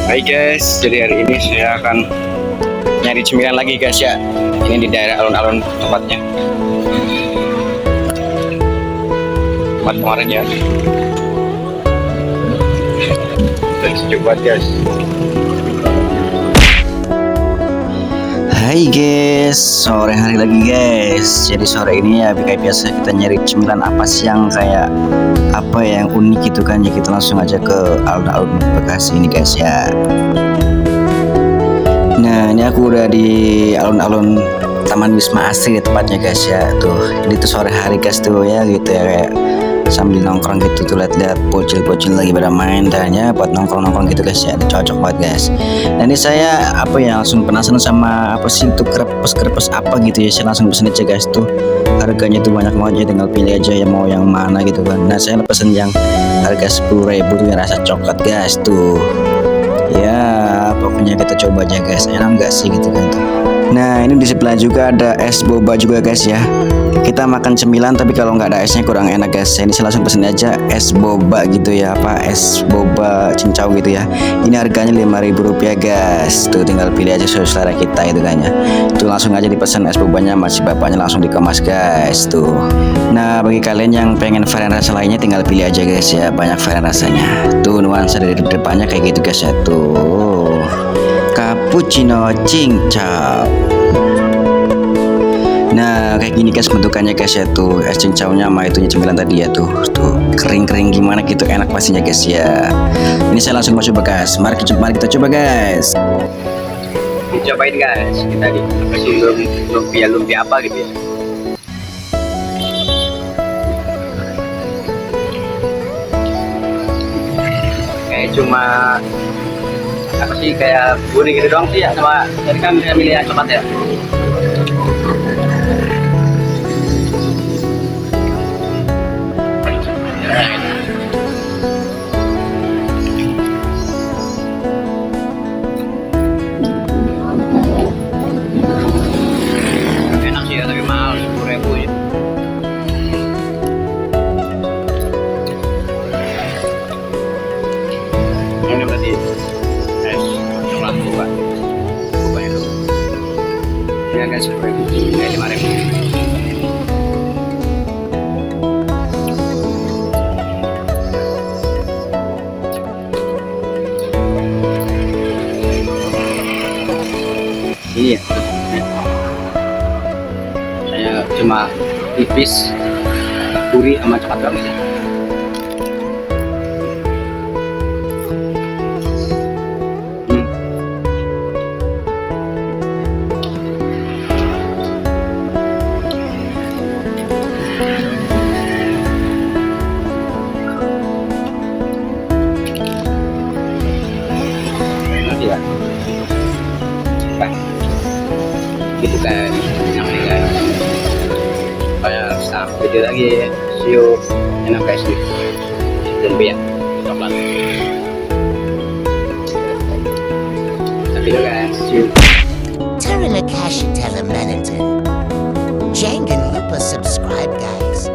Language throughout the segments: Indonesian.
Hai guys, jadi hari ini saya akan nyari cemilan lagi guys ya. Ini di daerah alun-alun tempatnya. Tempat kemarin ya. Dan sejuk banget guys. Hai guys, sore hari lagi guys. Jadi sore ini ya kayak biasa kita nyari cemilan apa sih yang kayak apa ya, yang unik gitu kan ya. Kita langsung aja ke alun-alun Bekasi ini guys ya. Nah ini aku udah di alun-alun Taman Wisma Asri tepatnya guys ya. Tuh ini tuh sore hari guys tuh ya gitu ya, kayak sambil nongkrong gitu tuh, lihat-lihat bocil-bocil lagi pada main tanya buat nongkrong-nongkrong gitu guys ya. Ini cocok banget guys. Dan ini saya apa ya, langsung penasaran sama apa sih itu krepes apa gitu ya. Saya langsung pesen aja guys tuh. Harganya tuh banyak banget ya, tinggal pilih aja ya mau yang mana gitu kan. Nah saya pesen yang harga 10.000 tuh yang rasa coklat guys tuh. Ya pokoknya kita coba aja guys, enak nggak sih gitu kan tuh. Nah ini di sebelah juga ada es boba juga guys ya. Kita makan cemilan tapi kalau nggak ada esnya kurang enak guys. Ini saya langsung pesen aja es boba gitu ya, apa es boba cincau gitu ya. Ini harganya Rp5.000 guys. Tuh tinggal pilih aja sesuai selera kita itu kan ya. Tuh langsung aja dipesan es bobanya, masih bapaknya langsung dikemas guys tuh. Nah bagi kalian yang pengen varian rasa lainnya tinggal pilih aja guys ya, banyak varian rasanya. Tuh nuansa dari depannya kayak gitu guys ya tuh. Cappuccino cincau. Nah kayak gini guys bentukannya guys ya tuh, es cincaunya sama itunya cemilan tadi ya tuh. Tuh kering-kering gimana gitu, enak pastinya guys ya. Ini saya langsung mau coba guys. Mari kita coba guys. Dicobain guys. Kita dikasih lumpia apa gitu ya. Kayak cuma apa sih, kayak gurih gitu doang sih ya, sama tadi kan saya milih yang coklat ya. Enak sih ya, tapi mahal 10.000 ya. Ini berarti es coklat bobanya tuh. Ini agak 10.000, ini 5.000. Ini ya, saya cuma tipis gurih sama coklat doang sih. Enak ya. Gitu kan namanya guys. Kayak start video lagi, see you. Enak guys nih lumpia coklat. Tapi guys, see you. Terima kasih telah menonton. Jangan lupa subscribe guys.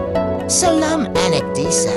Salam anak desa.